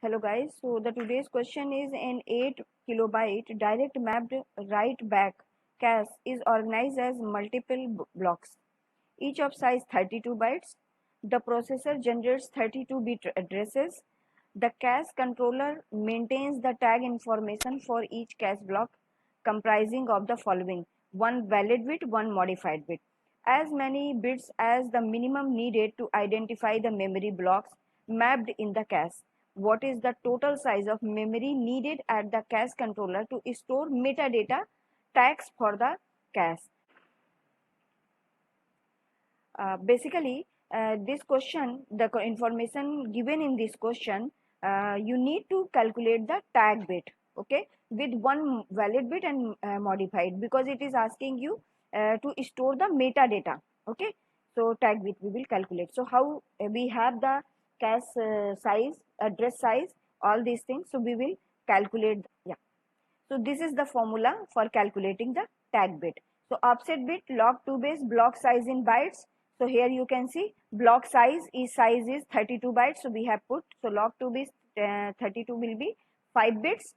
Hello guys, so the today's question is an 8 kilobyte direct mapped write back cache is organized as multiple blocks, each of size 32 bytes. The processor generates 32-bit addresses. The cache controller maintains the tag information for each cache block comprising of the following: one valid bit, one modified bit. As many bits as the minimum needed to identify the memory blocks mapped in the cache. What is the total size of memory needed at the cache controller to store metadata tags for the cache? Basically, this question, the information given in this question, you need to calculate the tag bit, okay, with one valid bit and modified, because it is asking you to store the metadata, okay. So tag bit we will calculate. So how we have the cache size, address size, all these things. So we will calculate. Yeah. So this is the formula for calculating the tag bit. So offset bit, log2 base, block size in bytes. So here you can see block size is 32 bytes. So we have put, so log2 base 32 will be 5 bits.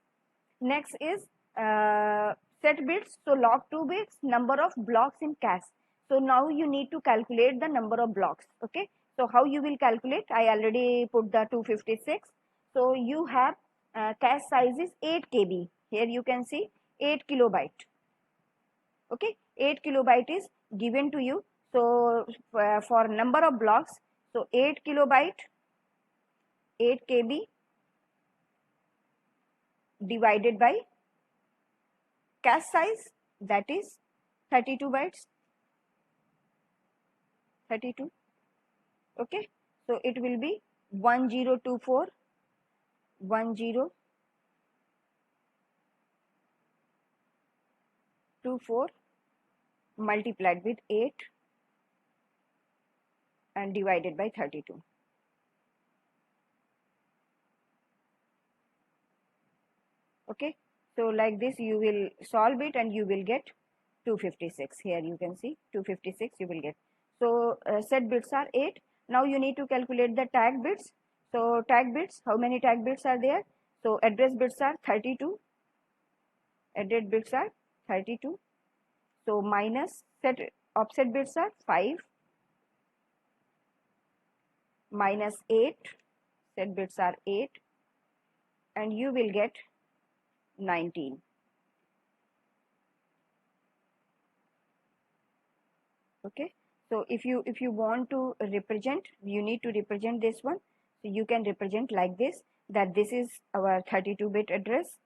Next is set bits. So log2 bits, number of blocks in cache. So now you need to calculate the number of blocks. Okay. So how you will calculate? I already put the 256. So you have cache size is 8 KB. Here you can see 8 kilobyte. Okay, 8 kilobyte is given to you. So for number of blocks, so 8 kilobyte, 8 KB divided by cache size, that is 32 bytes, 32. Okay, so it will be 1024 multiplied with 8 and divided by 32. Okay, so like this you will solve it and you will get 256. Here you can see 256 you will get. So set bits are 8. Now you need to calculate the tag bits. So tag bits, how many tag bits are there? So address bits are 32. Address bits are 32. So minus set offset bits are 5 minus 8. Set bits are 8 and you will get 19. Okay, so if you want to represent, you need to represent this one. So you can represent like this, that this is our 32-bit address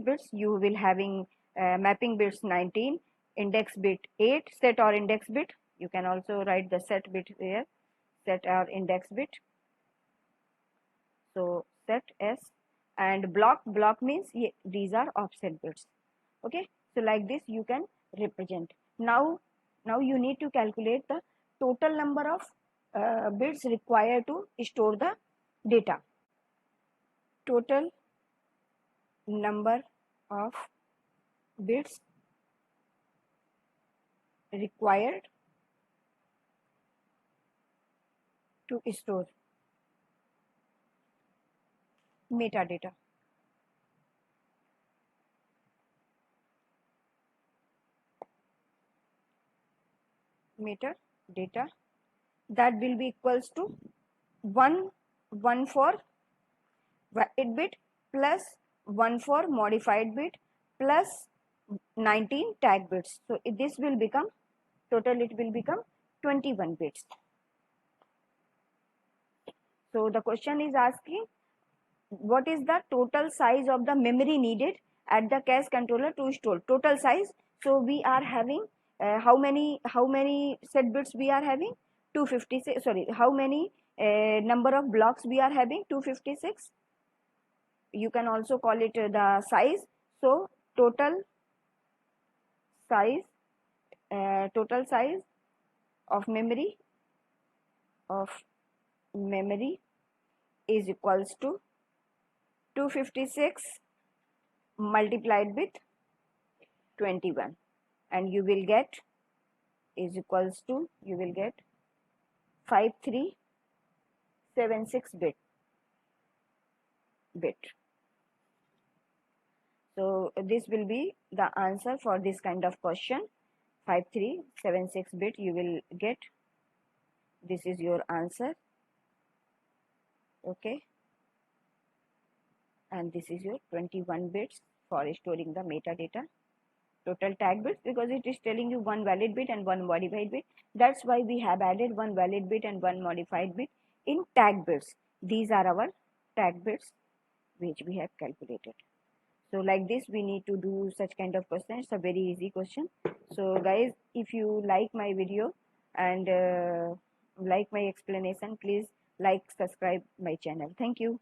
bits. You will having mapping bits 19, index bit 8, set or index bit. You can also write the set bit here, set or index bit. So set S, and block means these are offset bits. Okay, so like this you can represent. Now you need to calculate the total number of bits required to store the data. Total number of bits required to store metadata. Metadata, that will be equals to 1 for valid bit plus 1 for modified bit plus 19 tag bits. So this will become total, it will become 21 bits. So the question is asking what is the total size of the memory needed at the cache controller to store total size. So we are having how many set bits we are having? 256. Sorry, how many number of blocks we are having? 256. You can also call it the size. So total size of memory is equals to 256 multiplied with 21, and you will get is equals to, you will get 5376 bit. bit. So this will be the answer for this kind of question. 5376 bit you will get. This is your answer. Okay, and this is your 21 bits for storing the metadata. Total tag bits, because it is telling you one valid bit and one modified bit. That's why we have added one valid bit and one modified bit in tag bits. These are our tag bits which we have calculated. So like this we need to do such kind of question. It's a very easy question. So guys, if you like my video and like my explanation, please like, subscribe my channel. Thank you.